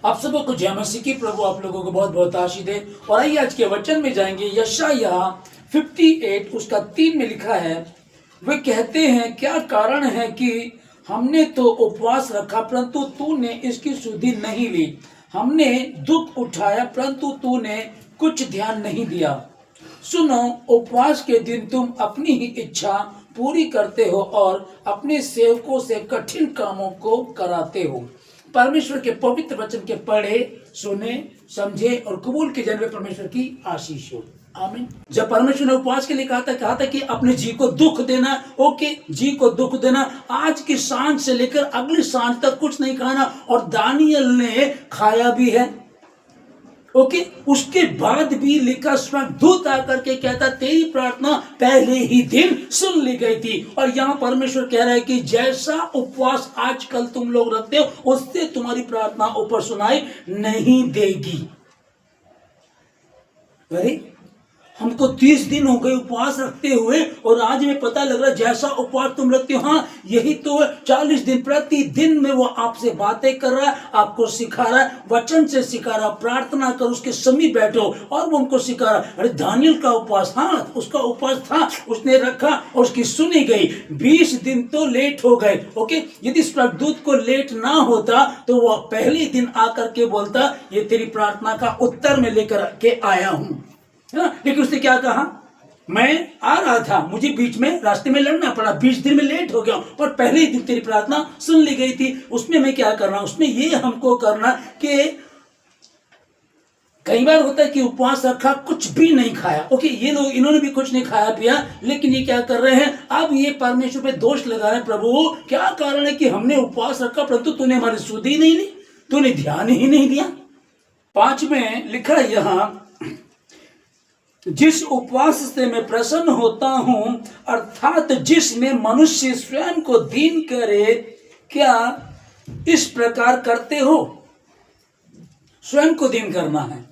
आप सबको को जय मसीह की। प्रभु आप लोगों को बहुत बहुत आशीष दे। और आइए आज के वचन में जाएंगे। यशायाह 58 उसका 3 में लिखा है, वे कहते हैं क्या कारण है कि हमने तो उपवास रखा परंतु तूने इसकी सुधि नहीं ली, हमने दुख उठाया परंतु तूने कुछ ध्यान नहीं दिया। सुनो, उपवास के दिन तुम अपनी ही इच्छा पूरी करते हो और अपने सेवकों से कठिन कामों को कराते हो। परमेश्वर के पवित्र वचन के पढ़े, सुने, समझे और कबूल के जन्म परमेश्वर की आशीष हो। आमीन। जब परमेश्वर ने उपवास के लिए कहा था कि अपने जी को दुख देना, ओके, जी को दुख देना, आज की सांझ से लेकर अगली सांझ तक कुछ नहीं खाना। और दानियल ने खाया भी है, ओके। उसके बाद भी लिखा, स्वर्गदूत आकर के कहता तेरी प्रार्थना पहले ही दिन सुन ली गई थी। और यहां परमेश्वर कह रहा है कि जैसा उपवास आजकल तुम लोग रखते हो उससे तुम्हारी प्रार्थना ऊपर सुनाई नहीं देगी। अरे हमको 30 दिन हो गए उपवास रखते हुए और आज में पता लग रहा है जैसा उपवास तुम रखते हो, हाँ यही तो है। 40 दिन प्रतिदिन में वो आपसे बातें कर रहा है, आपको सिखा रहा है, वचन से सिखा रहा, प्रार्थना कर, उसके समीप बैठो और वो उनको सिखा रहा। अरे दानियल का उपवास, हाँ उसका उपवास था, उसने रखा और उसकी सुनी गई। 20 दिन तो लेट हो गए, ओके। यदि स्वर्गदूत को लेट ना होता तो वो पहले दिन आकर के बोलता ये तेरी प्रार्थना का उत्तर में लेकर के आया हूं, है ना। लेकिन उसने क्या कहा, मैं आ रहा था, मुझे बीच में रास्ते में लड़ना पड़ा, 20 दिन में लेट हो गया और पहले ही दिन तेरी प्रार्थना सुन ली गई थी। उसमें मैं क्या करना, उसमें ये हमको करना कि कई बार होता है कि उपवास रखा, कुछ भी नहीं खाया, ओके। ये लोग, इन्होंने भी कुछ नहीं खाया पिया, लेकिन ये क्या कर रहे हैं, अब ये परमेश्वर पे दोष लगा रहे हैं, प्रभु क्या कारण है कि हमने उपवास रखा परंतु तूने हमारी सुधि नहीं ली, तूने ध्यान ही नहीं दिया। 5 में लिखा है यहां, जिस उपवास से मैं प्रसन्न होता हूं, अर्थात जिसमें मनुष्य स्वयं को दीन करे, क्या इस प्रकार करते हो। स्वयं को दीन करना है।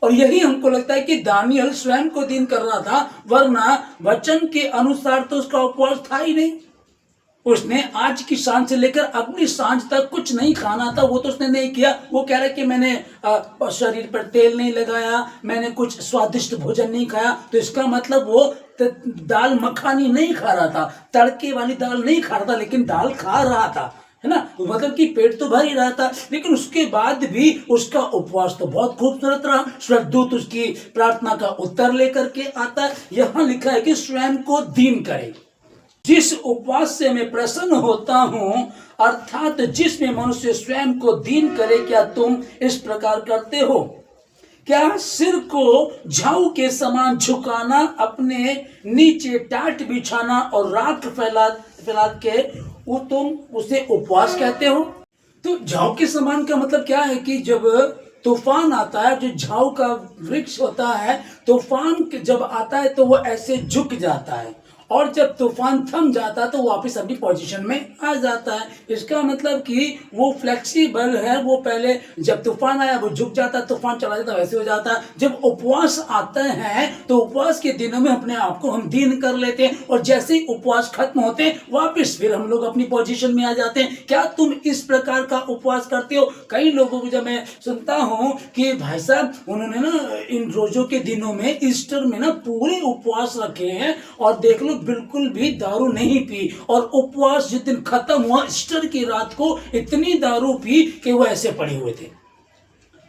और यही हमको लगता है कि दानियल स्वयं को दीन कर रहा था, वरना वचन के अनुसार तो उसका उपवास था ही नहीं। उसने आज की सांझ से लेकर अगली सांझ तक कुछ नहीं खाना था, वो तो उसने नहीं किया। वो कह रहा है कि मैंने शरीर पर तेल नहीं लगाया, मैंने कुछ स्वादिष्ट भोजन नहीं खाया, तो इसका मतलब वो दाल मखानी नहीं खा रहा था, तड़के वाली दाल नहीं खा रहा था, लेकिन दाल खा रहा था, है ना। तो मतलब कि पेट तो भर ही रहा था। लेकिन उसके बाद भी उसका उपवास तो बहुत खूबसूरत रहा। स्वर्गदूत उसकी प्रार्थना का उत्तर लेकर के आता। यहां लिखा है कि स्वयं को दीन करे। जिस उपवास से मैं प्रसन्न होता हूं, अर्थात जिसमें मनुष्य स्वयं को दीन करे, क्या तुम इस प्रकार करते हो। क्या सिर को झाऊ के समान झुकाना, अपने नीचे टाट बिछाना और राख फैला के वो तुम उसे उपवास कहते हो। तो झाऊ के समान का मतलब क्या है कि जब तूफान आता है, जो झाऊ का वृक्ष होता है, तूफान जब आता है तो वो ऐसे झुक जाता है और जब तूफान थम जाता है तो वापस अपनी पोजीशन में आ जाता है। इसका मतलब कि वो फ्लेक्सिबल है। वो पहले जब तूफान आया वो झुक जाता है, तूफान चला जाता है वैसे हो जाता है। जब उपवास आता है तो उपवास के दिनों में अपने आप को हम दीन कर लेते हैं और जैसे ही उपवास खत्म होते हैं वापस फिर हम लोग अपनी पोजीशन में आ जाते हैं। क्या तुम इस प्रकार का उपवास करते हो। कई लोगों को जब मैं सुनता हूं कि भाई साहब उन्होंने ना इन रोजों के दिनों में, ईस्टर में ना पूरे उपवास रखे हैं और देख लो बिल्कुल भी दारू नहीं पी, और उपवास जिस दिन खत्म हुआ ईस्टर की रात को इतनी दारू पी कि वो ऐसे पड़े हुए थे।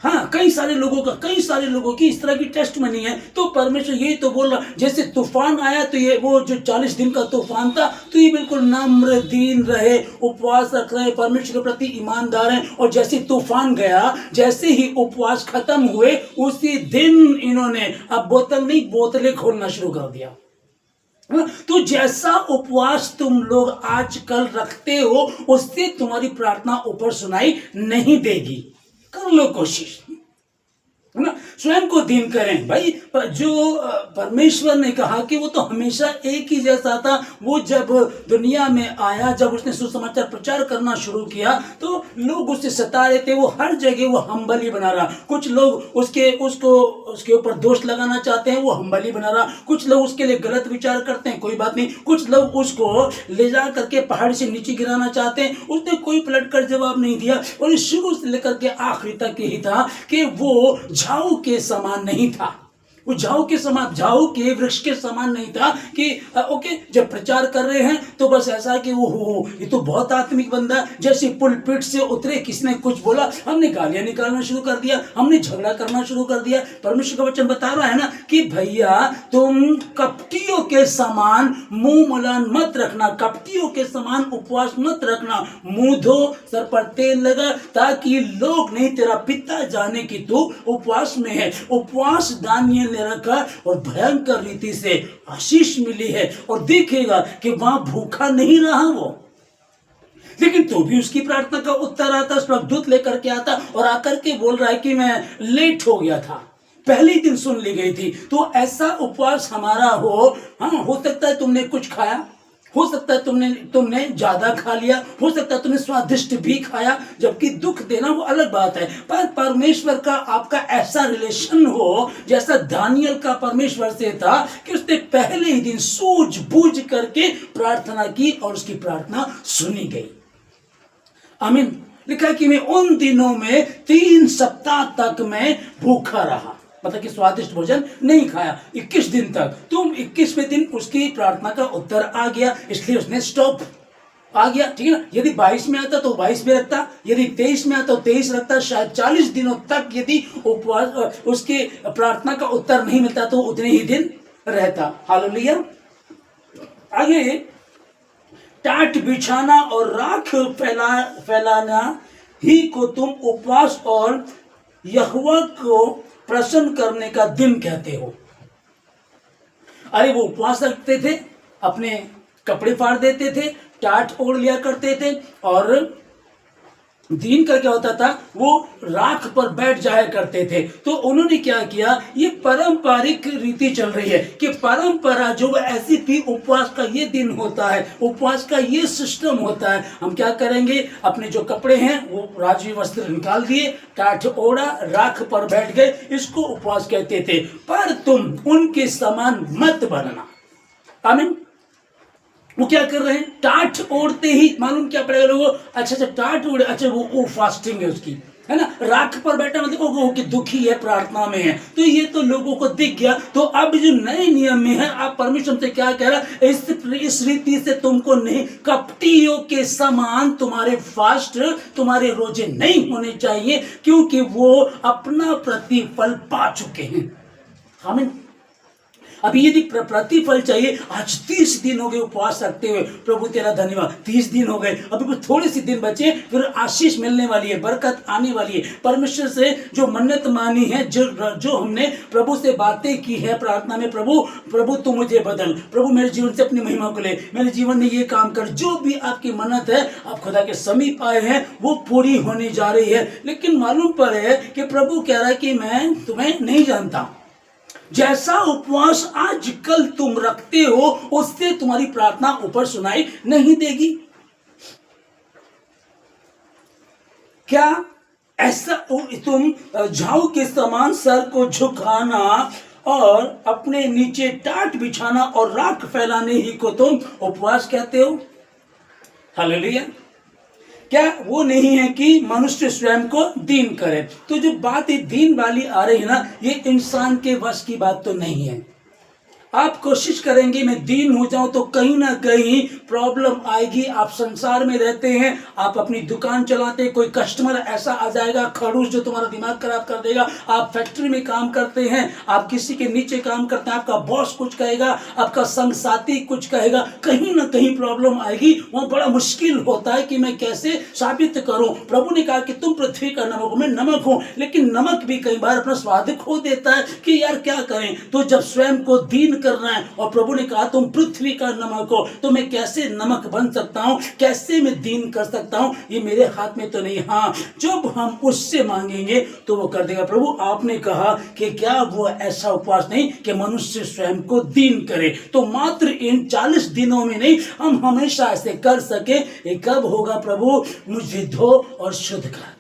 हाँ, कई सारे लोगों की इस तरह की टेस्टमनी है। तो परमेश्वर यही तो बोल रहा, जैसे तूफान आया तो ये वो जो 40 दिन का तूफान था, तो ये बिल्कुल नम्र दीन रहे, उपवास रख रहे, परमेश्वर के प्रति ईमानदार हैं। और जैसे तूफान गया, जैसे ही उपवास खत्म हुए, उसी दिन इन्होंने अब बोतलें खोलना शुरू कर दिया। तो जैसा उपवास तुम लोग आजकल रखते हो उससे तुम्हारी प्रार्थना ऊपर सुनाई नहीं देगी। कर लो कोशिश, है ना। स्वयं को दीन करें भाई। जो परमेश्वर ने कहा कि वो तो हमेशा एक ही जैसा था। वो जब दुनिया में आया, जब उसने सुसमाचार प्रचार करना शुरू किया तो लोग उससे सता रहे थे। वो हर जगह वो हम्बली बना रहा। कुछ लोग उसके ऊपर दोष लगाना चाहते हैं, वो हम्बली बना रहा। कुछ लोग उसके लिए गलत विचार करते हैं, कोई बात नहीं। कुछ लोग उसको ले जा करके पहाड़ से नीचे गिराना चाहते हैं, उसने कोई पलट कर जवाब नहीं दिया। और शुरू से लेकर के आखिरी तक यही था कि वो झाऊ के समान नहीं था। वो झाऊ के वृक्ष के समान नहीं था कि ओके, जब प्रचार कर रहे हैं तो बस ऐसा कि वो ये तो बहुत आत्मिक बंदा, जैसे पुलपिट से उतरे, किसने कुछ बोला, हमने गालियां निकालना शुरू कर दिया, हमने झगड़ा करना शुरू कर दिया। परमेश्वर का वचन बता रहा है ना कि भैया तुम कपटियों के समान मुंह मलान मत रखना, कपटियों के समान उपवास मत रखना। मुंह धो, सर पर तेल लगा, ताकि लोग नहीं तेरा पिता जाने कि तू उपवास में है। उपवास दानियेल ने रखा और भयंकर रीति से आशीष मिली है। और देखेगा कि वहां भूखा नहीं रहा वो, लेकिन तो भी उसकी प्रार्थना का उत्तर आता, स्वर्गदूत लेकर के आता और आकर के बोल रहा है कि मैं लेट हो गया था, पहले ही दिन सुन ली गई थी। तो ऐसा उपवास हमारा हो। हाँ, हो सकता है तुमने कुछ खाया, हो सकता है तुमने ज्यादा खा लिया, हो सकता है तुमने स्वादिष्ट भी खाया, जबकि दुख देना वो अलग बात है। पर परमेश्वर का आपका ऐसा रिलेशन हो जैसा दानियल का परमेश्वर से था कि उसने पहले ही दिन सूझबूझ करके प्रार्थना की और उसकी प्रार्थना सुनी गई। आमीन। लिखा कि मैं उन दिनों में 3 सप्ताह तक मैं भूखा रहा, मतलब कि स्वादिष्ट भोजन नहीं खाया 21 दिन तक। तुम 21वें दिन उसकी प्रार्थना का उत्तर आ गया, इसलिए उसने स्टॉप आ गया, ठीक है ना। यदि 22 में आता तो 22 में रखता, यदि 23 में आता तो 23 रखता। शायद 40 दिनों तक यदि उपवास उसके प्रार्थना का उत्तर नहीं मिलता तो उतने ही दिन रहता। हालेलुया। आगे, टाट बिछाना और राख फैलाना ही को तुम उपवास और यहोवा को प्रसन्न करने का दिन कहते हो। अरे वो उपवास रखते थे, अपने कपड़े फाड़ देते थे, टाट ओढ़ लिया करते थे, और दिन का क्या होता था, वो राख पर बैठ जाया करते थे। तो उन्होंने क्या किया, ये पारंपरिक रीति चल रही है कि परंपरा जो ऐसी थी, उपवास का ये दिन होता है, उपवास का ये सिस्टम होता है। हम क्या करेंगे, अपने जो कपड़े हैं वो राजवी वस्त्र निकाल दिए, टाट ओढ़ा, राख पर बैठ गए, इसको उपवास कहते थे। पर तुम उनके समान मत बनना। आमीन। वो क्या कर रहे हैं, टाट ओढ़ते ही मालूम क्या पड़ेगा लोगों, अच्छा टाट ओढ़े, अच्छा वो फास्टिंग है उसकी, है ना। राख पर बैठा मतलब वो कि दुखी है, प्रार्थना में है, तो ये तो लोगों को दिख गया। तो अब जो नए नियम में है, आप परमेश्वर से क्या कह रहा है, इस रीति से तुमको नहीं, कपटियों के समान तुम्हारे फास्ट, तुम्हारे रोजे नहीं होने चाहिए, क्योंकि वो अपना प्रतिफल पा चुके हैं। आमीन। अभी यदि प्रतिफल चाहिए, आज 30 दिन हो गए उपवास रखते हुए, प्रभु तेरा धन्यवाद, 30 दिन हो गए, अभी कुछ थोड़े से दिन बचे, फिर आशीष मिलने वाली है, बरकत आने वाली है। परमेश्वर से जो मन्नत मानी है, जो हमने प्रभु से बातें की है प्रार्थना में, प्रभु तू मुझे बदल, प्रभु मेरे जीवन से अपनी महिमा को ले, मेरे जीवन में ये काम कर, जो भी आपकी मन्नत है, आप खुदा के समीप आए हैं, वो पूरी होने जा रही है। लेकिन मालूम पड़े कि प्रभु कह रहा है कि मैं तुम्हें नहीं जानता। जैसा उपवास आजकल तुम रखते हो, उससे तुम्हारी प्रार्थना ऊपर सुनाई नहीं देगी। क्या ऐसा तुम झाऊ के समान सर को झुकाना और अपने नीचे टाट बिछाना और राख फैलाने ही को तुम उपवास कहते हो? हालेलुया। क्या वो नहीं है कि मनुष्य स्वयं को दीन करे? तो जो बात ये दीन वाली आ रही है ना, ये इंसान के वश की बात तो नहीं है। आप कोशिश करेंगे मैं दीन हो जाऊं तो कहीं ना कहीं प्रॉब्लम आएगी। आप संसार में रहते हैं, आप अपनी दुकान चलाते हैं, कोई कस्टमर ऐसा आ जाएगा खड़ूस जो तुम्हारा दिमाग खराब कर देगा। आप फैक्ट्री में काम करते हैं, आप किसी के नीचे काम करते हैं, आपका बॉस कुछ कहेगा, आपका संग साथी कुछ कहेगा, कहीं ना कहीं प्रॉब्लम आएगी। वहां बड़ा मुश्किल होता है कि मैं कैसे साबित करूं। प्रभु ने कहा कि तुम पृथ्वी का नमक हो, मैं नमक हूं, लेकिन नमक भी कई बार अपना स्वाद खो देता है कि यार क्या करें। तो जब स्वयं को दीन करना है। और प्रभु ने कहा तुम पृथ्वी का नमक हो, तो मैं कैसे नमक बन सकता हूं, कैसे मैं दीन कर सकता हूं, ये मेरे हाथ में तो नहीं। हाँ, जब हम उससे मांगेंगे तो वो कर देगा। प्रभु आपने कहा कि क्या वो ऐसा उपवास नहीं कि मनुष्य स्वयं को दीन करे, तो मात्र इन 40 दिनों में नहीं, हम हमेशा ऐसे कर सके। ये कब होगा प्रभु? मुझे धो और शुद्ध कर।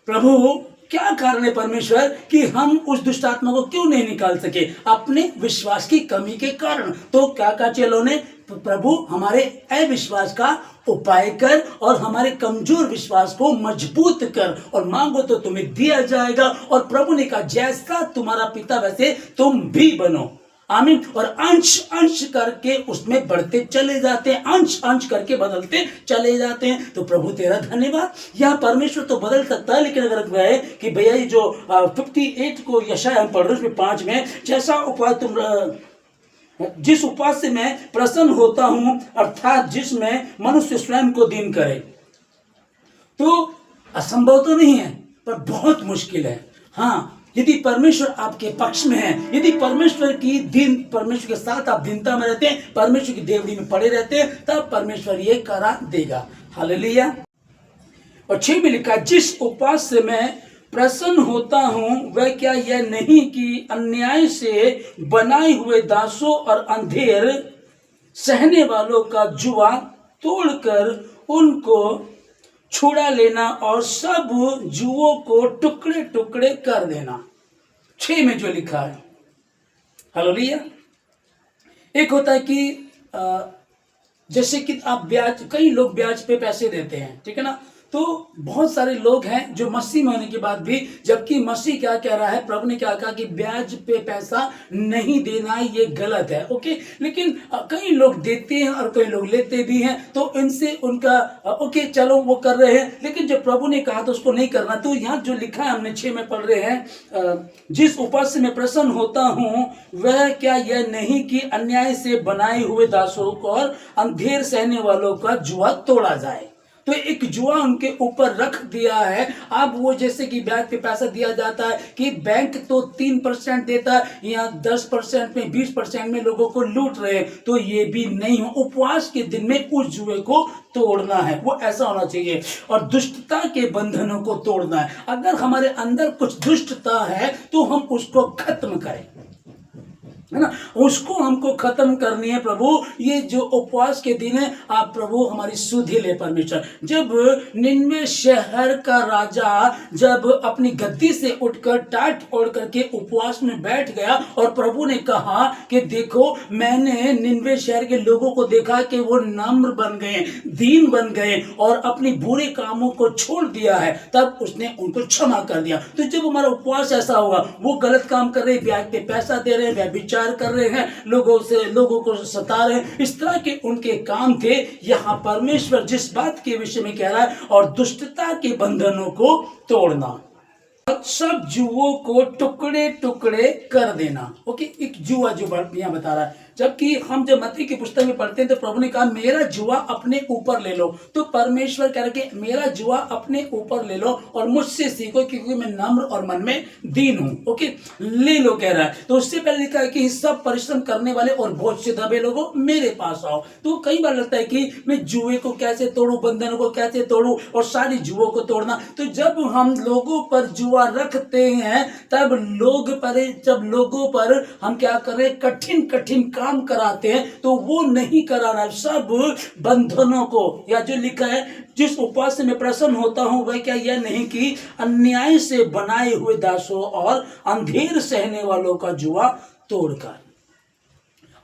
प्रभु क्या कारण है परमेश्वर कि हम उस दुष्ट आत्मा को क्यों नहीं निकाल सके? अपने विश्वास की कमी के कारण। तो क्या कहा चेलों ने? प्रभु हमारे अविश्वास का उपाय कर और हमारे कमजोर विश्वास को मजबूत कर, और मांगो तो तुम्हें दिया जाएगा। और प्रभु ने कहा जैसा तुम्हारा पिता वैसे तुम भी बनो। आमीन। और अंश अंश करके उसमें बढ़ते चले जाते हैं, अंश अंश करके बदलते चले जाते हैं। तो प्रभु तेरा धन्यवाद। यह परमेश्वर तो बदल सकता है, लेकिन अगर कहे कि भैया ये जो 58 को यशायाह हम पढ़ रहे हैं उसमें 5 में, जैसा उपाय जिस उपाय से मैं प्रसन्न होता हूं, अर्थात जिसमें मनुष्य स्वयं को दीन करे, तो असंभव तो नहीं है पर बहुत मुश्किल है। हाँ, यदि परमेश्वर आपके पक्ष में है, यदि परमेश्वर के साथ आप दीनता में रहते हैं, परमेश्वर की देवड़ी में पड़े रहते हैं, तब परमेश्वर ये करा देगा। हालेलुया। और 6 में लिखा जिस उपवास से मैं प्रसन्न होता हूं वह क्या यह नहीं कि अन्याय से बनाए हुए दासों और अंधेर सहने वालों का जुआ तोड़कर उनको छुड़ा लेना और सब जुओं को टुकड़े टुकड़े कर देना। 6 में जो लिखा है। हालेलुया। एक होता है कि जैसे कि आप ब्याज, कई लोग ब्याज पे पैसे देते हैं, ठीक है ना। तो बहुत सारे लोग हैं जो मसीह में होने के बाद भी, जबकि मसीह क्या कह रहा है, प्रभु ने क्या कहा कि ब्याज पे पैसा नहीं देना, ये गलत है। ओके, लेकिन कई लोग देते हैं और कई लोग लेते भी हैं, तो इनसे उनका ओके चलो वो कर रहे हैं, लेकिन जब प्रभु ने कहा तो उसको नहीं करना। तो यहाँ जो लिखा है हमने 6 में पढ़ रहे हैं, जिस उपवास से मैं प्रसन्न होता हूँ वह क्या यह नहीं कि अन्याय से बनाए हुए दासों को और अंधेर सहने वालों का जुआ तोड़ा जाए। तो एक जुआ उनके ऊपर रख दिया है। अब वो जैसे कि ब्याज पे पैसा दिया जाता है कि बैंक तो 3% देता है, यहाँ 10% में 20% में लोगों को लूट रहे हैं, तो ये भी नहीं हो। उपवास के दिन में उस जुए को तोड़ना है, वो ऐसा होना चाहिए। और दुष्टता के बंधनों को तोड़ना है। अगर हमारे अंदर कुछ दुष्टता है तो हम उसको खत्म करें, है ना, उसको हमको खत्म करनी है। प्रभु ये जो उपवास के दिन है, आप प्रभु हमारी सुधि ले परमेश्वर। जब निन्वे शहर का राजा जब अपनी गद्दी से उठकर टाट ओढ़ करके उपवास में बैठ गया और प्रभु ने कहा कि देखो मैंने निन्वे शहर के लोगों को देखा कि वो नम्र बन गए, दीन बन गए और अपनी बुरे कामों को छोड़ दिया है, तब उसने उनको क्षमा कर दिया। तो जब हमारा उपवास ऐसा होगा, वो गलत काम कर रहे, ब्याज पे पैसा दे रहे, व्यभिचार कर रहे हैं, लोगों को सता रहे हैं, इस तरह के उनके काम थे। यहां परमेश्वर जिस बात के विषय में कह रहा है, और दुष्टता के बंधनों को तोड़ना, सब जुओं को टुकड़े टुकड़े कर देना। ओके, एक जुआ जो यहां बता रहा है, जबकि हम जब मत्ती की पुस्तक में पढ़ते हैं तो प्रभु ने कहा मेरा जुआ अपने ऊपर ले लो। तो परमेश्वर कह रहे कि मेरा जुआ अपने ऊपर ले लो और मुझसे सीखो क्योंकि मैं नम्र और मन में दीन हूं। ओके, ले लो कह रहा है। तो उससे पहले लिखा है कि सब परिश्रम करने वाले और बोझ से दबे लोगों मेरे पास आओ। तो कई बार लगता है कि मैं जुए को कैसे तोड़ू, बंधनों को कैसे तोड़ू, और सारी जुओं को तोड़ना। तो जब हम लोगों पर जुआ रखते हैं, तब जब लोगों पर हम क्या कर रहे, कठिन कठिन काम कराते हैं, तो वो नहीं कराना। सब बंधनों को, या जो लिखा है जिस उपवास से मैं प्रसन्न होता हूं वह क्या यह नहीं कि अन्याय से बनाए हुए दासों और अंधेर सहने वालों का जुआ तोड़कर,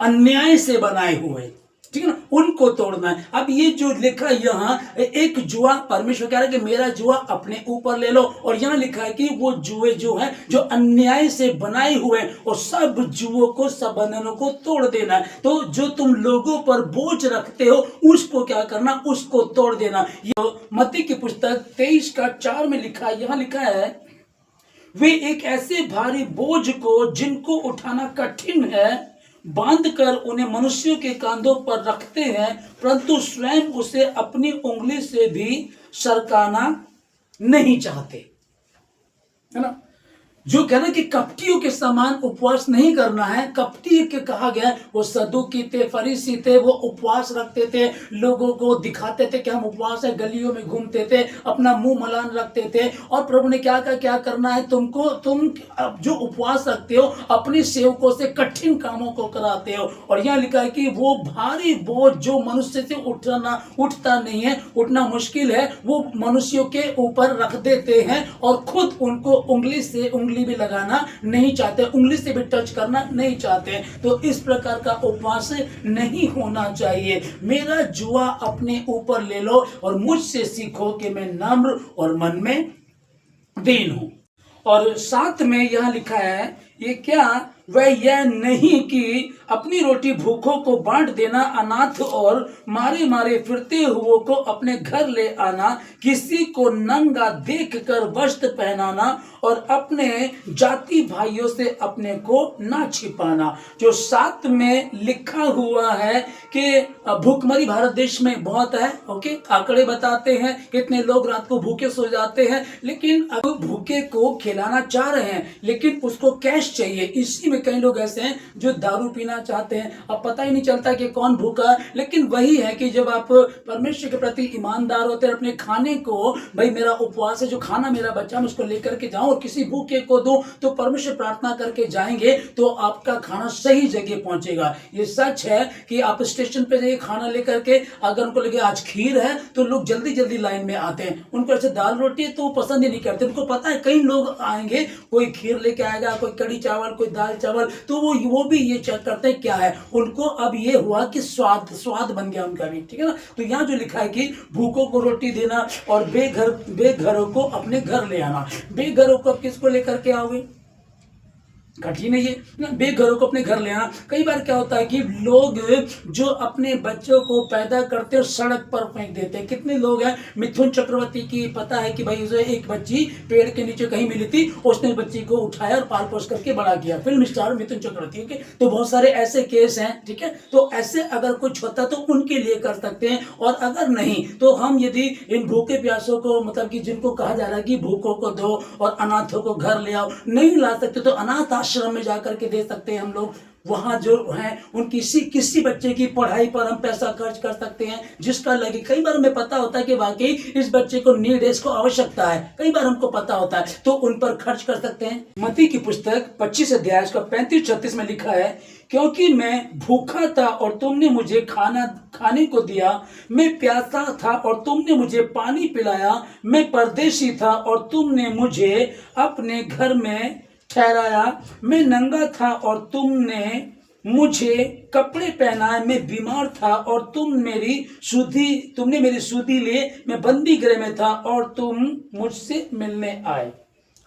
अन्याय से बनाए हुए, ठीक है ना, उनको तोड़ना है। अब ये जो लिखा है यहाँ, एक जुआ, परमेश्वर कह रहा है कि मेरा जुआ अपने ऊपर ले लो, और यहाँ लिखा है कि वो जुए जो है जो अन्याय से बनाए हुए, और सब जुओं को, सब बंधनों को तोड़ देना है। तो जो तुम लोगों पर बोझ रखते हो उसको क्या करना, उसको तोड़ देना। ये मत्ती की पुस्तक 23:4 में लिखा है, यहाँ लिखा है वे एक ऐसे भारी बोझ को जिनको उठाना कठिन है बांधकर उन्हें मनुष्यों के कांधों पर रखते हैं, परंतु स्वयं उसे अपनी उंगली से भी सरकाना नहीं चाहते, है ना। जो कहना कि कपटियों के समान उपवास नहीं करना है। कपटी के कहा गया वो सदुकी थे, फरीसी थे, वो उपवास रखते थे, लोगों को दिखाते थे कि हम उपवास है, गलियों में घूमते थे, अपना मुंह मलान रखते थे। और प्रभु ने क्या कहा, क्या करना है तुमको, तुम जो उपवास रखते हो अपने सेवकों से कठिन कामों को कराते हो। और यहाँ लिखा है कि वो भारी बोझ जो मनुष्य से उठता नहीं है, उठना मुश्किल है, वो मनुष्यों के ऊपर रख देते हैं और खुद उनको उंगली से उंगली भी लगाना नहीं चाहते, उंगली से भी टच करना नहीं चाहते। तो इस प्रकार का उपवास नहीं होना चाहिए। मेरा जुआ अपने ऊपर ले लो और मुझसे सीखो कि मैं नम्र और मन में दीन हूं। और साथ में यहां लिखा है ये क्या, वह यह नहीं कि अपनी रोटी भूखों को बांट देना, अनाथ और मारे मारे फिरते हुओं को अपने घर ले आना, किसी को नंगा देखकर वस्त्र पहनाना और अपने जाति भाइयों से अपने को ना छिपाना। जो साथ में लिखा हुआ है कि भूखमरी भारत देश में बहुत है। ओके, आंकड़े बताते हैं कितने लोग रात को भूखे सो जाते हैं, लेकिन अब भूखे को खिलाना चाह रहे हैं लेकिन उसको कैश चाहिए। इसी में कई लोग ऐसे हैं जो दारू पीना चाहते हैं, अब पता ही नहीं चलता कि कौन भूखा है। लेकिन वही है कि जब आप परमेश्वर के प्रति ईमानदार होते हैं, अपने खाने को, भाई मेरा उपवास है, जो खाना मेरा बच्चा मैं उसको लेकर के जाऊं और किसी भूखे को दूं, तो परमेश्वर प्रार्थना करके जाएंगे तो आपका खाना सही जगह पहुंचेगा। ये सच है कि आप स्टेशन पे जाइए खाना लेकर के, अगर उनको लगे आज खीर है तो लोग जल्दी जल्दी लाइन में आते हैं। उनको ऐसे दाल रोटी है तो वो पसंद ही नहीं करते। उनको पता है कई लोग आएंगे, कोई खीर लेके आएगा, कोई कड़ी चावल, कोई दाल चावल, तो वो भी ये चेक करते हैं क्या है। उनको अब ये हुआ कि स्वाद बन गया उनका भी, ठीक है ना। तो यहाँ जो लिखा है कि भूखों को रोटी देना और बेघरों को अपने घर ले आना। बेघरों को अब किसको लेकर के आओगे, कठिन है ये ना, बेघरों को अपने घर ले आना। कई बार क्या होता है कि लोग जो अपने बच्चों को पैदा करते हैं सड़क पर फेंक देते हैं। कितने लोग हैं, मिथुन चक्रवर्ती की पता है कि भाई उसे एक बच्ची पेड़ के नीचे कहीं मिली थी, उसने बच्ची को उठाया और पाल पोस करके बड़ा किया, फिल्म स्टार मिथुन चक्रवर्ती के। तो बहुत सारे ऐसे केस हैं, ठीक है। तो ऐसे अगर कुछ होता तो उनके लिए कर सकते हैं, और अगर नहीं तो हम यदि इन भूखे प्यासों को, मतलब कि जिनको कहा जा रहा है कि भूखों को दो और अनाथों को घर ले आओ, नहीं ला सकते तो अनाथ आश्रम में जाकर के दे सकते हैं हम लोग। वहां जो है उन किसी बच्चे की पढ़ाई पर हम पैसा खर्च कर सकते हैं जिसका लगे। कई बार हमें पता होता है कि वाकई इस बच्चे को नीड है, इसको आवश्यकता है, कई बार हमको पता होता है, तो उन पर खर्च कर सकते हैं। मत्ती की पुस्तक 25 अध्याय का 35-36 में लिखा है, क्योंकि मैं भूखा था और तुमने मुझे खाने को दिया, मैं प्यासा था और तुमने मुझे पानी पिलाया, मैं परदेशी था और तुमने मुझे अपने घर में ठहराया, मैं नंगा था और तुमने मुझे कपड़े पहनाए, मैं बीमार था और तुमने मेरी सुधि लिए, मैं बंदी गृह में था और तुम मुझसे मिलने आए।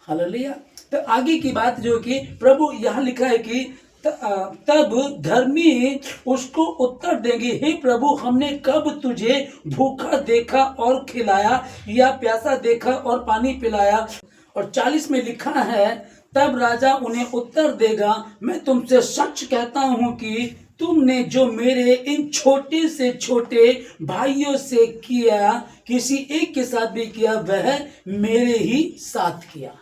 हालेलुया। तो आगे की बात जो कि प्रभु यहाँ लिखा है कि तब धर्मी उसको उत्तर देंगे, हे प्रभु हमने कब तुझे भूखा देखा और खिलाया, या प्यासा देखा और पानी पिलाया। और 40 में लिखा है, तब राजा उन्हें उत्तर देगा, मैं तुमसे सच कहता हूं कि तुमने जो मेरे इन छोटे से छोटे भाइयों से किया, किसी एक के साथ भी किया, वह मेरे ही साथ किया।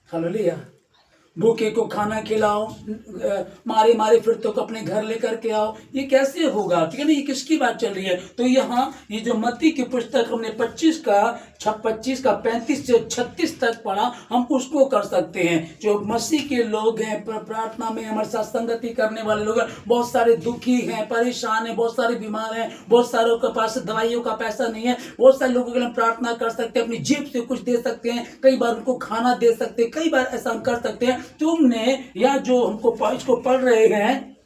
हालेलुया। भूखे को खाना खिलाओ, मारे मारे फिर तो अपने घर लेकर के आओ, ये कैसे होगा, ठीक है ना। ये किसकी बात चल रही है। तो यहाँ ये जो मत्ती की पुस्तक हमने 25 का 35 से 36 तक पढ़ा, हम उसको कर सकते हैं। जो मसीह के लोग हैं, प्रार्थना में हमारे साथ संगति करने वाले लोग हैं, बहुत सारे दुखी हैं, परेशान हैं, बहुत सारे बीमार हैं, बहुत सारों के पास दवाइयों का पैसा नहीं है, बहुत सारे लोगों के लिए प्रार्थना कर सकते हैं, अपनी जेब से कुछ दे सकते हैं, कई बार उनको खाना दे सकते हैं, कई बार ऐसा हम कर सकते हैं। तुमने या जो हमको इसको पढ़ रहे हैं,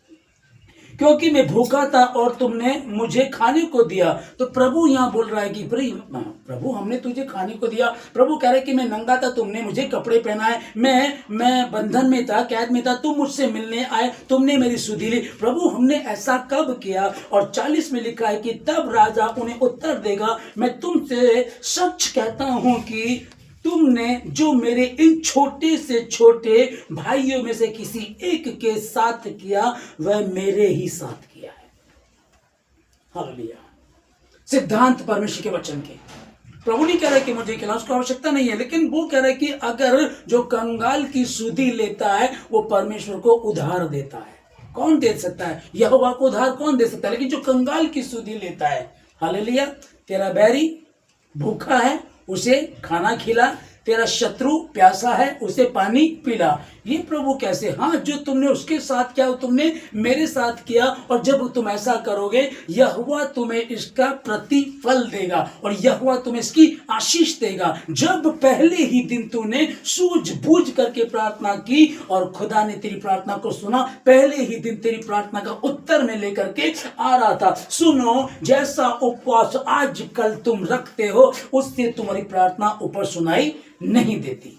क्योंकि मैं भूखा था और तुमने मुझे खाने को दिया। तो प्रभु यहाँ बोल रहा है कि प्रभु हमने तुझे खाने को दिया। प्रभु कह रहे कि मैं नंगा था, तुमने मुझे कपड़े पहनाए, मैं बंधन में था, कैद में था, तुम मुझसे मिलने आए, तुमने मेरी सुधि ली। प्रभु हमने ऐसा कब किया। और 40 में लिखा है कि तब राजा उन्हें उत्तर देगा, मैं तुमसे सच कहता हूं कि तुमने जो मेरे इन छोटे से छोटे भाइयों में से किसी एक के साथ किया, वह मेरे ही साथ किया है। हालेलुया। सिद्धांत परमेश्वर के वचन के, प्रभु नहीं कह रहा कि मुझे खिलाओ, उसको आवश्यकता नहीं है, लेकिन वो कह रहा है कि अगर जो कंगाल की सुधि लेता है वो परमेश्वर को उधार देता है। कौन दे सकता है? यहोवा को उधार कौन दे सकता है? लेकिन जो कंगाल की सुधि लेता है, हालेलुया। तेरा बैरी भूखा है उसे खाना खिला, तेरा शत्रु प्यासा है उसे पानी पिला। ये प्रभु कैसे? हाँ, जो तुमने उसके साथ किया तुमने मेरे साथ किया, और जब तुम ऐसा करोगे यहोवा तुम्हें इसका प्रतिफल देगा और यहोवा तुम्हें इसकी आशीष देगा। जब पहले ही दिन तूने सूझबूझ करके प्रार्थना की और खुदा ने तेरी प्रार्थना को सुना, पहले ही दिन तेरी प्रार्थना का उत्तर में लेकर के आ रहा था। सुनो, जैसा उपवास आजकल तुम रखते हो उससे तुम्हारी प्रार्थना ऊपर सुनाई नहीं देती।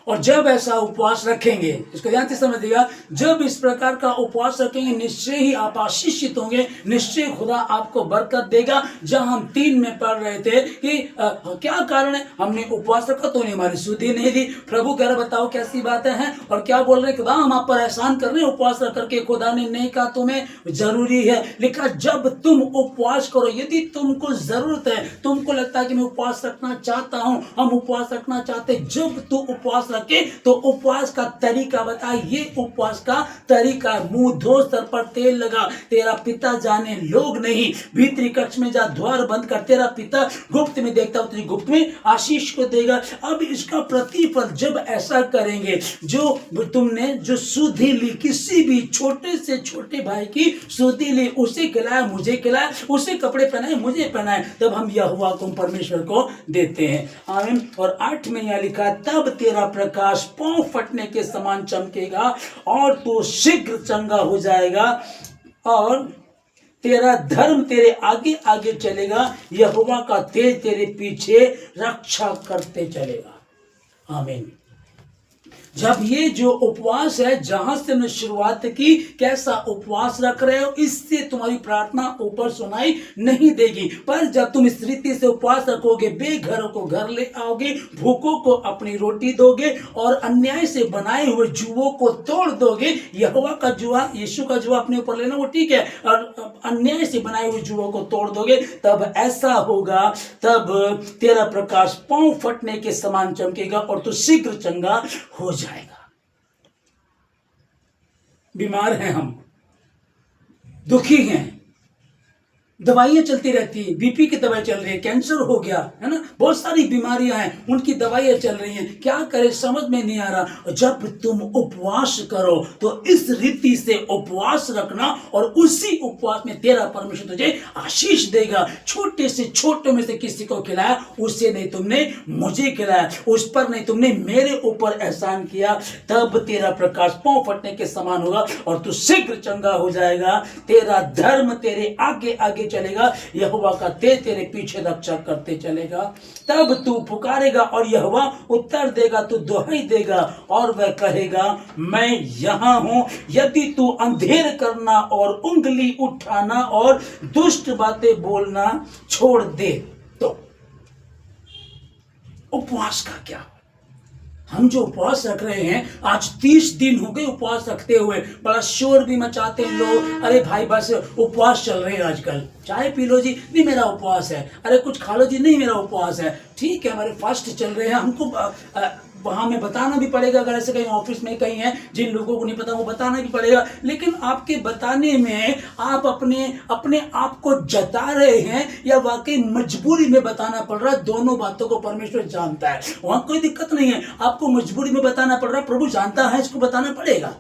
और जब ऐसा उपवास रखेंगे, इसको ध्यान से समझिएगा, जब इस प्रकार का उपवास रखेंगे निश्चय ही आप आशीषित होंगे, निश्चय खुदा आपको बरकत देगा। जहां हम 3 में पढ़ रहे थे कि क्या कारण है, हमने उपवास रखा तो उन्हें हमारी सुधि नहीं दी। प्रभु कह रहे बताओ कैसी बातें हैं, और क्या बोल रहे खुदा हम आप पर एहसान कर रहे हैं उपवास रख करके। खुदा ने नहीं कहा तुम्हें जरूरी है, लिखा जब तुम उपवास करो, यदि तुमको जरूरत है, तुमको लगता है कि मैं उपवास रखना चाहता हूं, हम उपवास रखना चाहते, जब तू उपवास रखे तो उपवास का तरीका बता। ये उपवास का तरीका, मुंह धो, सर पर तेल लगा, तेरा पिता जाने लोग नहीं, भीतरी कक्ष में जा, द्वार बंद कर, तेरा पिता गुप्त में देखता हो तुझे गुप्त में आशीष को देगा। अब इसका प्रतिफल जब ऐसा करेंगे, जो तुमने जो सुधि ली, किसी भी छोटे से छोटे भाई की सुधि ली, उसे खिलाया मुझे खिलाया, उसे कपड़े पहनाए मुझे पहनाए, तब हम यहोवा को परमेश्वर को देते हैं। आमीन। और 8 में यह लिखा, तब तेरा प्रकाश पांव फटने के समान चमकेगा और तू शीघ्र चंगा हो जाएगा और तेरा धर्म तेरे आगे आगे चलेगा, यहोवा का तेज तेरे पीछे रक्षा करते चलेगा। आमीन। जब ये जो उपवास है, जहां से हमने शुरुआत की, कैसा उपवास रख रहे हो, इससे तुम्हारी प्रार्थना ऊपर सुनाई नहीं देगी। पर जब तुम इस रीति से उपवास रखोगे, बेघरों को घर ले आओगे, भूखों को अपनी रोटी दोगे और अन्याय से बनाए हुए जुओं को तोड़ दोगे। यहोवा का जुआ, यीशु का जुआ अपने ऊपर लेना वो ठीक है, और अन्याय से बनाए हुए जुओं को तोड़ दोगे, तब ऐसा होगा, तब तेरा प्रकाश पांव फटने के समान चमकेगा और तू शीघ्र चंगा हो जाएगा। बीमार हैं हम, दुखी हैं, दवाइयां चलती रहती है, बीपी की दवाई चल रही है, कैंसर हो गया है ना, बहुत सारी बीमारियां हैं, उनकी दवाइयां चल रही हैं, क्या करें समझ में नहीं आ रहा। जब तुम उपवास करो तो इस रीति से उपवास रखना और उसी उपवास में तेरा परमेश्वर तुझे आशीष देगा। छोटे से छोटे में से किसी को खिलाया, उससे नहीं तुमने मुझे खिलाया, उस पर नहीं तुमने मेरे ऊपर एहसान किया, तब तेरा प्रकाश पांव फटने के समान होगा और तू शीघ्र चंगा हो जाएगा। तेरा धर्म तेरे आगे आगे चलेगा, यहोवा का तेज तेरे पीछे रक्षा करते चलेगा। तब तू पुकारेगा और यहोवा उत्तर देगा, तू दुहाई देगा और वह कहेगा मैं यहां हूं। यदि तू अंधेर करना और उंगली उठाना और दुष्ट बातें बोलना छोड़ दे तो। उपवास का क्या? हम जो उपवास रख रहे हैं, आज 30 दिन हो गए उपवास रखते हुए, बड़ा शोर भी मचाते हैं लोग, अरे भाई बस उपवास चल रहे हैं आजकल, चाय पी लो जी, नहीं मेरा उपवास है, अरे कुछ खा लो जी, नहीं मेरा उपवास है। ठीक है, हमारे फास्ट चल रहे हैं, हमको वहां में बताना भी पड़ेगा, अगर ऐसे कहीं ऑफिस में कहीं है जिन लोगों को नहीं पता वो बताना भी पड़ेगा, लेकिन आपके बताने में आप अपने आप को जता रहे हैं या वाकई मजबूरी में बताना पड़ रहा है, दोनों बातों को परमेश्वर जानता है, वहां कोई दिक्कत नहीं है। आपको मजबूरी में बताना पड़ रहा है, प्रभु जानता है, इसको बताना पड़ेगा,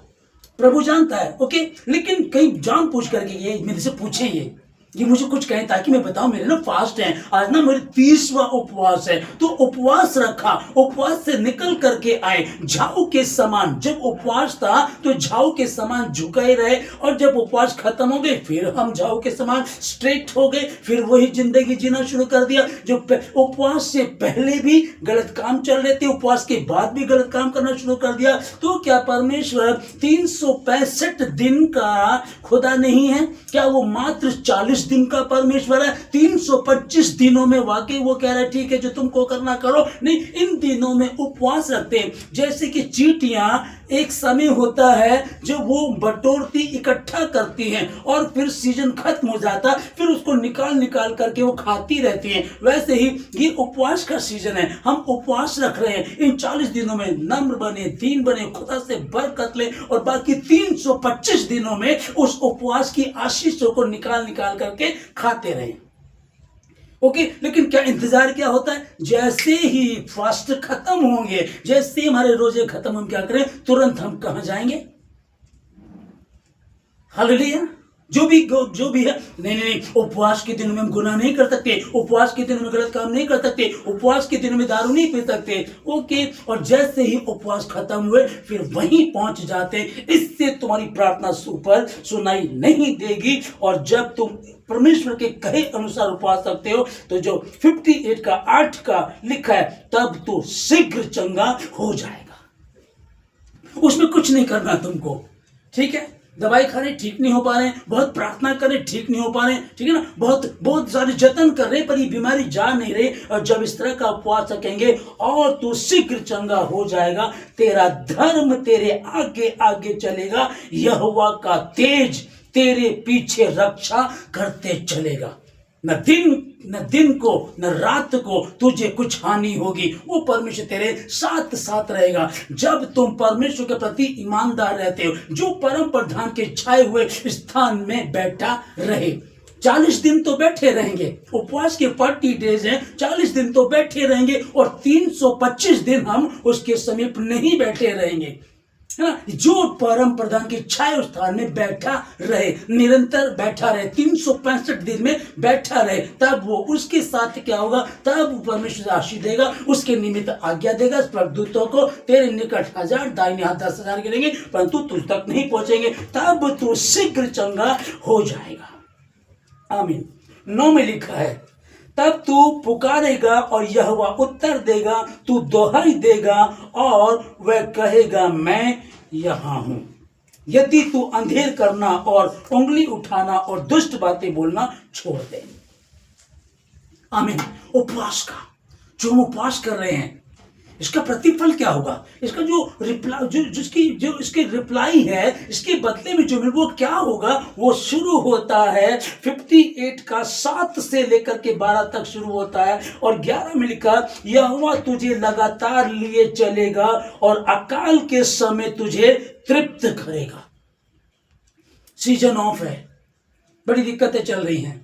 प्रभु जानता है, ओके। लेकिन कहीं जान पूछ करके ये मेरे से पूछे, ये मुझे कुछ कहें ताकि मैं बताऊं मेरे ना फास्ट है, आज ना मेरे 30वां उपवास है, तो उपवास रखा, उपवास से निकल करके आए झाऊ के समान। जब उपवास था तो झाऊ के समान झुकाए रहे, और जब उपवास खत्म हो गए फिर हम झाऊ के समान स्ट्रेट हो गए, फिर वही जिंदगी जीना शुरू कर दिया जो उपवास से पहले भी गलत काम चल रहे थे, उपवास के बाद भी गलत काम करना शुरू कर दिया। तो क्या परमेश्वर 365 दिन का खुदा नहीं है? क्या वो मात्र 40 दिन का परमेश्वर है? 325 दिनों में वाकई वो कह रहा है ठीक है जो तुमको करना करो। नहीं, इन दिनों में उपवास रखते हैं, जैसे कि चींटियां एक समय होता है जो वो बटोरती इकट्ठा करती हैं और फिर सीजन खत्म हो जाता, फिर उसको निकाल निकाल करके वो खाती रहती हैं। वैसे ही ये उपवास का सीजन है, हम उपवास रख रहे हैं। इन 40 दिनों में नम्र बने, दीन बने, खुदा से बरकत ले और बाकी 325 दिनों में उस उपवास की आशीषों को निकाल निकाल करके खाते रहे। ओके, लेकिन क्या इंतजार क्या होता है? जैसे ही फास्ट खत्म होंगे, जैसे हमारे रोजे खत्म, हम क्या करें? तुरंत हम कहां जाएंगे? हालेलुया। जो भी है, नहीं, उपवास के दिनों में हम गुनाह नहीं कर सकते, उपवास के दिनों में गलत काम नहीं कर सकते, उपवास के दिनों में दारू नहीं पी सकते। ओके, और जैसे ही उपवास खत्म हुए फिर वहीं पहुंच जाते। इससे तुम्हारी प्रार्थना ऊपर सुनाई नहीं देगी। और जब तुम परमेश्वर के कहे अनुसार उपवास रखते हो तो जो 58 का 8 का लिखा है, तब तो शीघ्र चंगा हो जाएगा। उसमें कुछ नहीं करना तुमको, ठीक है? दवाई खा रहे ठीक नहीं हो पा रहे हैं, बहुत प्रार्थना कर रहे ठीक नहीं हो पा रहे हैं, ठीक है ना, बहुत सारे जतन कर रहे पर ये बीमारी जा नहीं रही। और जब इस तरह का उपवास रखेंगे और तू शीघ्र चंगा हो जाएगा, तेरा धर्म तेरे आगे आगे चलेगा, यहोवा का तेज तेरे पीछे रक्षा करते चलेगा। न दिन को न रात को तुझे कुछ हानि होगी। वो परमेश्वर तेरे साथ साथ रहेगा। जब तुम परमेश्वर के प्रति ईमानदार रहते हो, जो परम प्रधान के छाए हुए स्थान में बैठा रहे। 40 दिन तो बैठे रहेंगे, उपवास के 40 डेज हैं, 40 दिन तो बैठे रहेंगे और 325 दिन हम उसके समीप नहीं बैठे रहेंगे, है ना? जो परम प्रधान के छाया स्थान में बैठा रहे, निरंतर बैठा रहे, 365 दिन में बैठा रहे, तब वो उसके साथ क्या होगा? तब परमेश्वर आशीष देगा, उसके निमित्त आज्ञा देगा। स्वर्गदूतों को तेरे निकट 1000, दाहिने हाथ 10,000 गिरेंगे, परंतु तुझ तक नहीं पहुंचेंगे। तब तू शीघ्र चंगा हो जाएगा। आमीन। 9 में लिखा है, तब तू पुकारेगा और यहोवा उत्तर देगा, तू दुहाई देगा और वह कहेगा मैं यहां हूं। यदि तू अंधेर करना और उंगली उठाना और दुष्ट बातें बोलना छोड़ दे। आमीन। उपवास का जो हम उपवास कर रहे हैं, इसका प्रतिफल क्या होगा? इसका जो रिप्लाई, जो इसके रिप्लाई है, इसके बदले में जो वो क्या होगा? वो शुरू होता है 58 का 7 से लेकर के 12 तक शुरू होता है। और 11 में लिखा, यहोवा तुझे लगातार लिए चलेगा और अकाल के समय तुझे तृप्त करेगा। सीजन ऑफ है, बड़ी दिक्कतें चल रही हैं,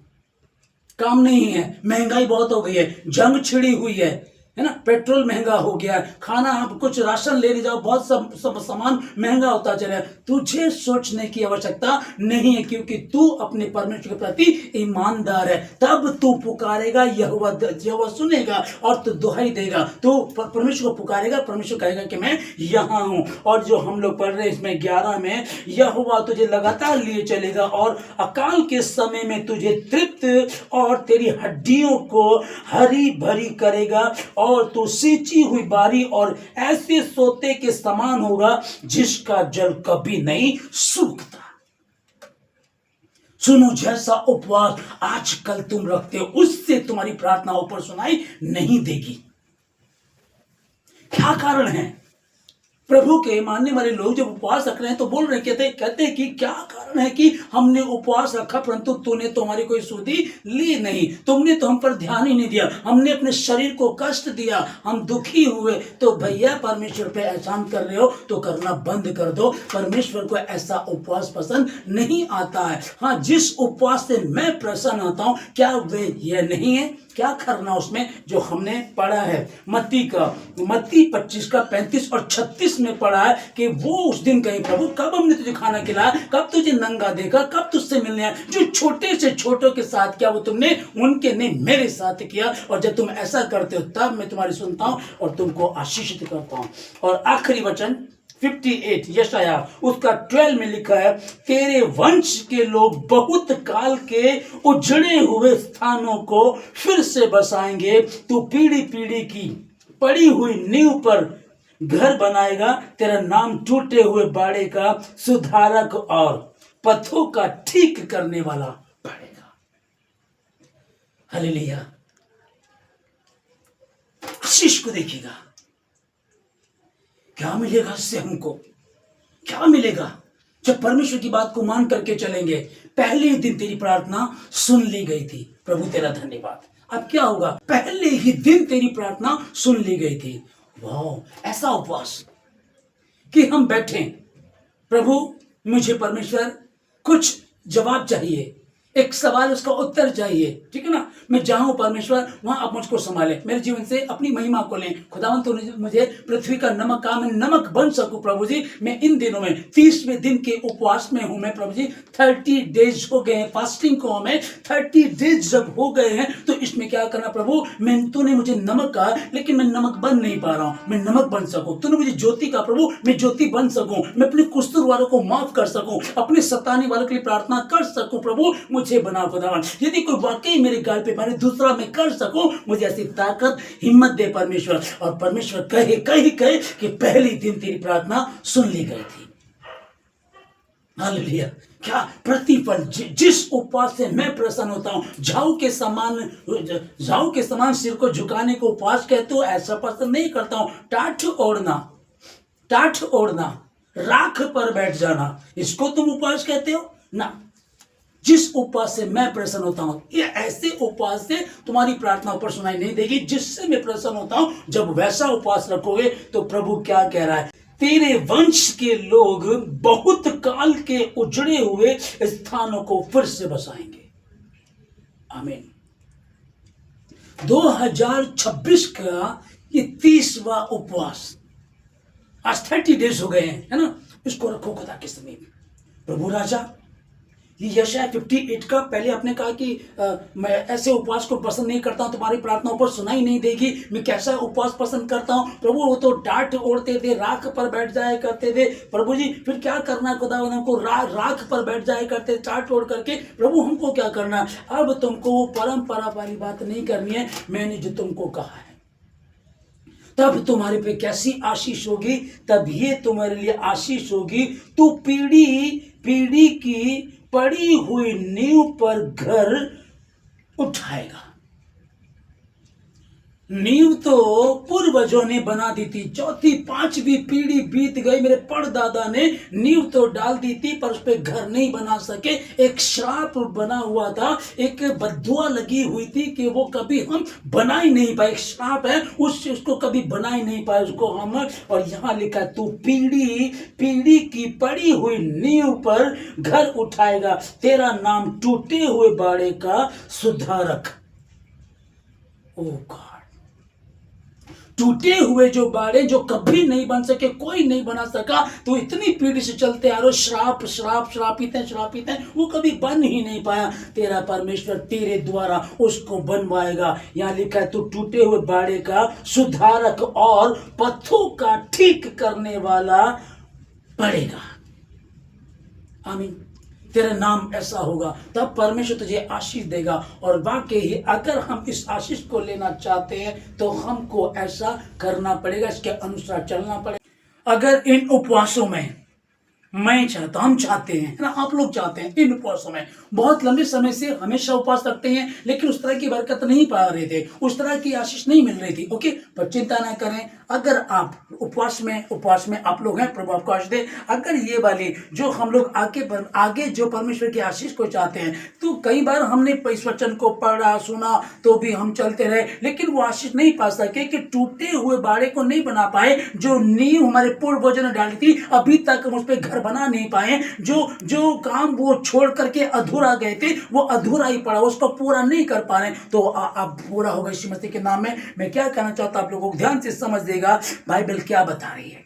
काम नहीं है, महंगाई बहुत हो गई है, जंग छिड़ी हुई है ना, पेट्रोल महंगा हो गया है, खाना आप कुछ राशन ले जाओ, बहुत सब सामान महंगा होता चला है। तुझे सोचने की आवश्यकता नहीं है, क्योंकि तू अपने परमेश्वर के प्रति ईमानदार है। तब तू पुकारेगा, यहोवा सुनेगा और तू दुहाई देगा। तू परमेश्वर को पुकारेगा, परमेश्वर कहेगा कि मैं यहाँ हूं। और जो हम लोग पढ़ रहे हैं इसमें 11 में, यहोवा तुझे लगातार लिए चलेगा और अकाल के समय में तुझे तृप्त और तेरी हड्डियों को हरी भरी करेगा और तू सींची हुई बारी और ऐसे सोते के समान होगा जिसका जल कभी नहीं सूखता। सुनो, जैसा उपवास आजकल तुम रखते हो, उससे तुम्हारी प्रार्थना ऊपर सुनाई नहीं देगी। क्या कारण है? प्रभु के मानने वाले लोग जब उपवास रख रहे हैं तो बोल रहे, कहते हैं कि क्या कारण है कि हमने उपवास रखा परंतु तूने तो हमारी कोई सुधि ली नहीं, तुमने तो हम पर ध्यान ही नहीं दिया, हमने अपने शरीर को कष्ट दिया, हम दुखी हुए। तो भैया, परमेश्वर पे एहसान कर रहे हो तो करना बंद कर दो। परमेश्वर को ऐसा उपवास पसंद नहीं आता है। हाँ, जिस उपवास से मैं प्रसन्न होता हूं, क्या वे यह नहीं है? क्या करना उसमें जो हमने पढ़ा है मत्ती 25 का 35 और 36 में पढ़ा है कि वो उस दिन कहे, प्रभु कब हमने तुझे खाना खिलाया, कब तुझे नंगा देखा, कब तुझसे मिलने आया? जो छोटे से छोटों के साथ किया वो तुमने उनके नहीं मेरे साथ किया। और जब तुम ऐसा करते हो तब मैं तुम्हारी सुनता हूं और तुमको आशीषित करता हूं। और आखिरी वचन 58 यशाया उसका 12 में लिखा है, तेरे वंश के लोग बहुत काल के उजड़े हुए स्थानों को फिर से बसाएंगे। तू पीढ़ी पीढ़ी की पड़ी हुई नींव पर घर बनाएगा। तेरा नाम टूटे हुए बाड़े का सुधारक और पथों का ठीक करने वाला पड़ेगा। हालेलुया। आशीष को देखिएगा, क्या मिलेगा इससे हमको? क्या मिलेगा जब परमेश्वर की बात को मान करके चलेंगे? पहले ही दिन तेरी प्रार्थना सुन ली गई थी। प्रभु तेरा धन्यवाद। अब क्या होगा? पहले ही दिन तेरी प्रार्थना सुन ली गई थी। वाह, ऐसा उपवास कि हम बैठे, प्रभु मुझे परमेश्वर कुछ जवाब चाहिए, एक सवाल उसका उत्तर चाहिए, ठीक है ना? मैं जाऊं परमेश्वर, वहां आप मुझको संभालें, मेरे जीवन से अपनी महिमा को लें। खुदावन तो मुझे पृथ्वी का नमक का, मैं नमक बन सकूं प्रभु जी। मैं इन दिनों में 30वें दिन के उपवास में हूं मैं प्रभु जी। 30 डेज हो गए हैं फास्टिंग को, हमें 30 डेज जब हो गए हैं तो इसमें क्या करना प्रभु? मैं, तूने मुझे नमक कहा लेकिन मैं नमक बन नहीं पा रहा हूं, मैं नमक बन सकूं। तूने मुझे ज्योति कहा प्रभु, मैं ज्योति बन सकूं, मैं अपने कुस्तुर वालों को माफ कर सकूं, अपने सताने वालों के लिए प्रार्थना कर सकूं। प्रभु मुझे बना खुदावन, यदि कोई वाकई मेरे गाल पे मारे दूसरा मैं कर सकूं, मुझे ऐसी ताकत हिम्मत दे परमेश्वर। और परमेश्वर कहे कि पहली दिन तेरी प्रार्थना सुन ली गई थी। हालेलुया। क्या प्रतिफल! जिस उपवास से मैं प्रसन्न होता हूं, झाऊ के समान सिर को झुकाने को उपवास कहते हो, ऐसा पसंद नहीं करता हूं। टाठ ओढ़ना, राख पर बैठ जाना, इसको तुम उपवास कहते हो ना? जिस उपवास से मैं प्रसन्न होता हूं, ये ऐसे उपवास से तुम्हारी प्रार्थना ऊपर सुनाई नहीं देगी जिससे मैं प्रसन्न होता हूं। जब वैसा उपवास रखोगे तो प्रभु क्या कह रहा है? तेरे वंश के लोग बहुत काल के उजड़े हुए स्थानों को फिर से बसाएंगे। आमीन। 2026 का ये 30वां उपवास, आज 30 डेज हो गए हैं, है ना? इसको रखो खुदा के समीप। प्रभु राजा, ये यशायाह 58 का, पहले आपने कहा कि मैं ऐसे उपवास को पसंद नहीं करता हूं, तुम्हारी प्रार्थनाओं पर सुनाई नहीं देगी। मैं कैसा उपवास पसंद करता हूं प्रभु? वो तो टाट ओढ़ते थे, राख पर बैठ जाया करते थे प्रभु जी। फिर क्या करना खुदा? को राख पर बैठ जाया करते, टाट ओढ़ करके। प्रभु हमको क्या करना? अब तुमको परंपरा वाली बात नहीं करनी है, मैंने जो तुमको कहा है। तब तुम्हारे पे कैसी आशीष होगी? तब ये तुम्हारे लिए आशीष होगी, तू पीढ़ी की पड़ी हुई नींव पर घर उठाएगा। नींव तो पूर्वजों ने बना दी थी, चौथी पांचवी पीढ़ी बीत गई, मेरे परदादा ने नींव तो डाल दी थी पर उस पर घर नहीं बना सके। एक श्राप बना हुआ था, एक बद्दुआ लगी हुई थी कि वो कभी हम बना ही नहीं पाए। एक श्राप है, उसको कभी बना ही नहीं पाए उसको हम। और यहां लिखा, तू पीढ़ी की पड़ी हुई नींव पर घर उठाएगा, तेरा नाम टूटे हुए बाड़े का सुधारक। ओ गॉड, टूटे हुए जो बाड़े जो कभी नहीं बन सके, कोई नहीं बना सका, तो इतनी पीढ़ी से चलते आ रहे, श्रापित है, वो कभी बन ही नहीं पाया। तेरा परमेश्वर तेरे द्वारा उसको बनवाएगा। यहां लिखा है, तो टूटे हुए बाड़े का सुधारक और पथों का ठीक करने वाला पड़ेगा। आमीन। तेरा नाम ऐसा होगा, तब परमेश्वर तुझे आशीष देगा। और वाकई ही अगर हम इस आशीष को लेना चाहते हैं तो हमको ऐसा करना पड़ेगा, इसके अनुसार चलना पड़ेगा। अगर इन उपवासों में मैं चाहता, हम चाहते हैं ना, आप लोग चाहते हैं, इन उपवासों में बहुत लंबे समय से हमेशा उपवास रखते हैं लेकिन उस तरह की बरकत नहीं पा रहे थे, उस तरह की आशीष नहीं मिल रही थी। ओके, पर चिंता ना करें, अगर आप उपवास में आप लोग हैं, प्रभु आपको आशीष दे। अगर ये वाली जो हम लोग आगे जो परमेश्वर की आशीष को चाहते हैं, तो कई बार हमने इस वचन को पढ़ा सुना तो भी हम चलते रहे लेकिन वो आशीष नहीं पा सके, कि टूटे हुए बाड़े को नहीं बना पाए। जो नींव हमारे पूर्वजों ने डाली थी, अभी तक हम उस पर घर बना नहीं पाए। जो काम वो छोड़ करके अधूरा गए थे, वो अधूरा ही पड़ा, उसको पूरा नहीं कर पा रहे। तो अब पूरा होगा यीशु मसीह के नाम में। मैं क्या कहना चाहता हूं, आप लोगों को ध्यान से समझ देगा बाइबल क्या बता रही है।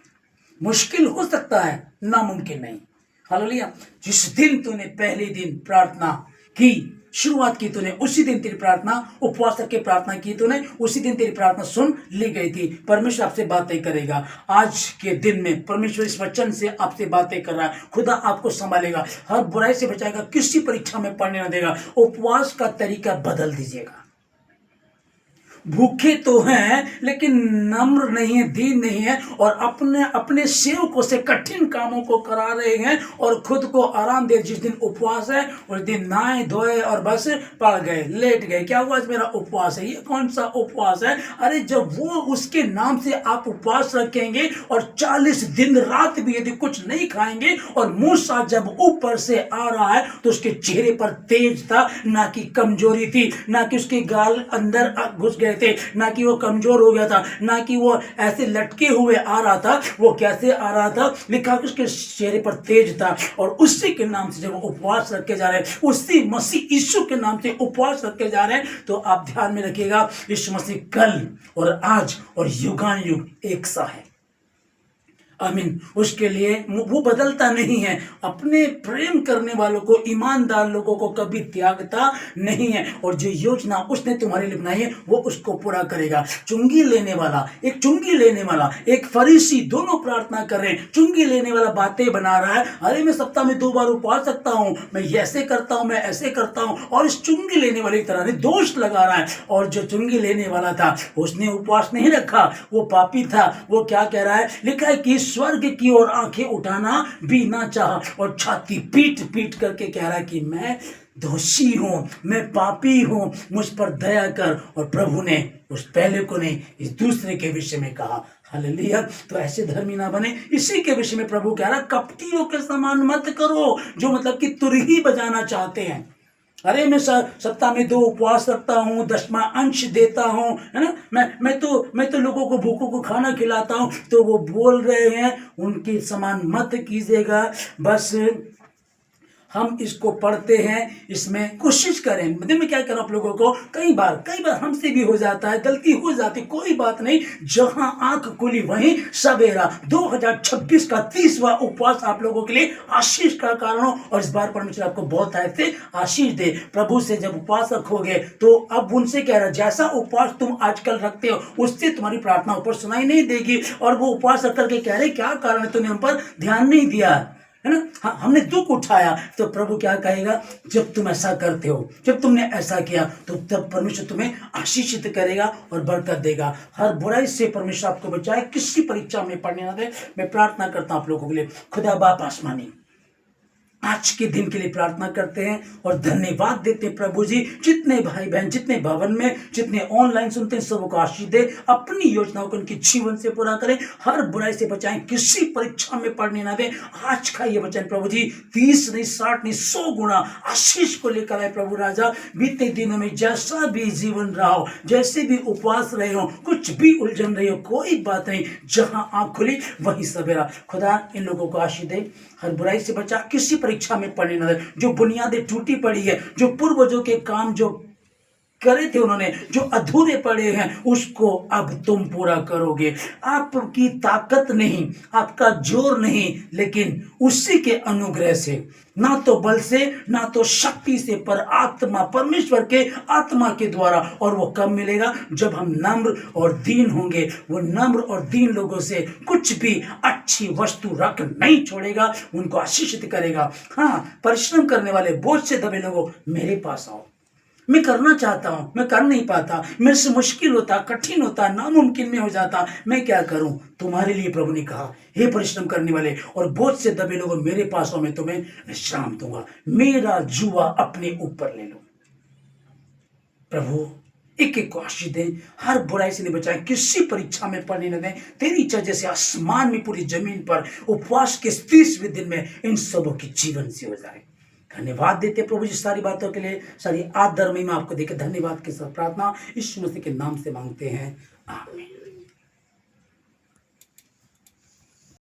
मुश्किल हो सकता है, नामुमकिन नहीं। हालेलुया। जिस दिन तूने पहले दिन प्रार्थना की, शुरुआत की तूने, उसी दिन तेरी प्रार्थना, उपवास करके प्रार्थना की तूने, उसी दिन तेरी प्रार्थना सुन ली गई थी। परमेश्वर आपसे बातें करेगा आज के दिन में। परमेश्वर इस वचन से आपसे बातें कर रहा है। खुदा आपको संभालेगा, हर बुराई से बचाएगा, किसी परीक्षा में पढ़ने न देगा। उपवास का तरीका बदल दीजिएगा। भूखे तो हैं लेकिन नम्र नहीं है, दीन नहीं है, और अपने अपने सेवकों से कठिन कामों को करा रहे हैं और खुद को आराम दे। जिस दिन उपवास है उस दिन नहाए धोए और बस पड़ गए, लेट गए। क्या हुआ, आज मेरा उपवास है। ये कौन सा उपवास है? अरे जब वो उसके नाम से आप उपवास रखेंगे और 40 दिन रात भी यदि कुछ नहीं खाएंगे, और मूसा जब ऊपर से आ रहा है तो उसके चेहरे पर तेज था, ना कि कमजोरी थी, ना कि उसके गाल अंदर घुस गए थे, ना कि वो कमजोर हो गया था, ना कि वो ऐसे लटके हुए आ रहा था। वो कैसे आ रहा था? लिखा कि उसके चेहरे पर तेज था। और उसी के नाम से जब वो उपवास रखे जा रहे हैं, उसी मसीह यीशु के नाम से उपवास रखे जा रहे हैं, तो आप ध्यान में रखिएगा, यीशु मसीह कल और आज और युगान युग एक सा है। आमीन। उसके लिए वो बदलता नहीं है, अपने प्रेम करने वालों को, ईमानदार लोगों को कभी त्यागता नहीं है, और जो योजना उसने तुम्हारे लिए बनाई है वो उसको पूरा करेगा। चुंगी लेने वाला, एक फरीसी, दोनों प्रार्थना कर रहे हैं। चुंगी लेने वाला बातें बना रहा है, अरे मैं सप्ताह में 2 बार उपवास सकता हूं, मैं ऐसे करता हूं, मैं ऐसे करता हूं, और इस चुंगी लेने वाले की तरह ने दोष लगा रहा है। और जो चुंगी लेने वाला था उसने उपवास नहीं रखा, वो पापी था। वो क्या कह रहा है? लिखा है कि स्वर्ग की ओर आंखें उठाना भी ना चाहा, और छाती पीट पीट करके कह रहा है कि मैं दोषी हूं, मैं पापी हूं, मुझ पर दया कर। और प्रभु ने उस पहले को नहीं, इस दूसरे के विषय में कहा। हालेलुया। तो ऐसे धर्मी ना बने। इसी के विषय में प्रभु कह रहा, कपटियों के समान मत करो, जो मतलब कि तुरही बजाना चाहते हैं। अरे मैं सप्ताह में 2 उपवास रखता हूँ, 10वां अंश देता हूँ, है ना, मैं तो लोगों को, भूखों को खाना खिलाता हूँ। तो वो बोल रहे हैं उनके समान मत कीजिएगा। बस हम इसको पढ़ते हैं, इसमें कोशिश करें। मतलब मैं क्या कर रहा हूं आप लोगों को, कई बार हमसे भी हो जाता है, गलती हो जाती, कोई बात नहीं। जहां आंख खुली वहीं सवेरा। 2026 का 30वां उपवास आप लोगों के लिए आशीष का कारण हो, और इस बार परमेश्वर आपको बहुत ऐसे आशीष दे। प्रभु से जब उपवास रखोगे तो अब उनसे कह रहा, जैसा उपवास तुम आजकल रखते हो उससे तुम्हारी प्रार्थना ऊपर सुनाई नहीं देगी। और वो उपवास रख करके कह रहे, क्या कारण है, तूने हम पर ध्यान नहीं दिया, है ना, हमने दुख उठाया। तो प्रभु क्या कहेगा, जब तुम ऐसा करते हो, जब तुमने ऐसा किया, तो तब परमेश्वर तुम्हें आशीषित करेगा और बरकत देगा। हर बुराई से परमेश्वर आपको बचाए, किसी परीक्षा में पड़ने ना दे। मैं प्रार्थना करता हूं आप लोगों के लिए। खुदा बाप आसमानी, आज के दिन के लिए प्रार्थना करते हैं और धन्यवाद देते हैं प्रभु जी। जितने भाई बहन, जितने भवन में, जितने ऑनलाइन सुनते हैं, सबको आशीष दे, अपनी योजनाओं को उनके जीवन से पूरा करें, हर बुराई से बचाएं, किसी परीक्षा में पड़ने ना दें। आज का ये वचन प्रभु जी 30 नहीं, 60 नहीं, 100 गुना आशीष को लेकर आए प्रभु राजा। बीते दिनों में जैसा भी जीवन रहा हो, जैसे भी उपवास रहे हो, कुछ भी उलझन रही हो, कोई बात नहीं, जहां आंख खुली वहीं सवेरा। खुदा इन लोगों को आशीष दे, हर बुराई से बचा, किसी परीक्षा में पड़ने न दे। जो बुनियादें टूटी पड़ी है, जो पूर्वजों के काम जो करे थे उन्होंने, जो अधूरे पड़े हैं, उसको अब तुम पूरा करोगे। आपकी ताकत नहीं, आपका जोर नहीं, लेकिन उसी के अनुग्रह से, ना तो बल से, ना तो शक्ति से, पर आत्मा, परमेश्वर के आत्मा के द्वारा। और वो कब मिलेगा? जब हम नम्र और दीन होंगे। वो नम्र और दीन लोगों से कुछ भी अच्छी वस्तु रख नहीं छोड़ेगा, उनको आशीषित करेगा। हाँ, परिश्रम करने वाले, बोझ से दबे लोगों, मेरे पास आओ। मैं करना चाहता हूं, मैं कर नहीं पाता, मेरे से मुश्किल होता, कठिन होता, नामुमकिन में हो जाता, मैं क्या करूं? तुम्हारे लिए प्रभु ने कहा, हे परिश्रम करने वाले और बोझ से दबे लोगों, मेरे पास आओ, मैं तुम्हें विश्राम दूंगा। मेरा जुआ अपने ऊपर ले लो। प्रभु एक एक को आशीष दें, हर बुराई से नहीं बचाएं, किसी परीक्षा में पड़ने न दें। तेरी इच्छा जैसे आसमान में, पूरी जमीन पर उपवास के 30वें दिन में इन सबों की जीवन से हो जाए। धन्यवाद देते प्रभु जी सारी बातों के लिए, सारी आदर महिमा आपको देकर धन्यवाद के साथ प्रार्थना यीशु मसीह के नाम से मांगते हैं, आमीन।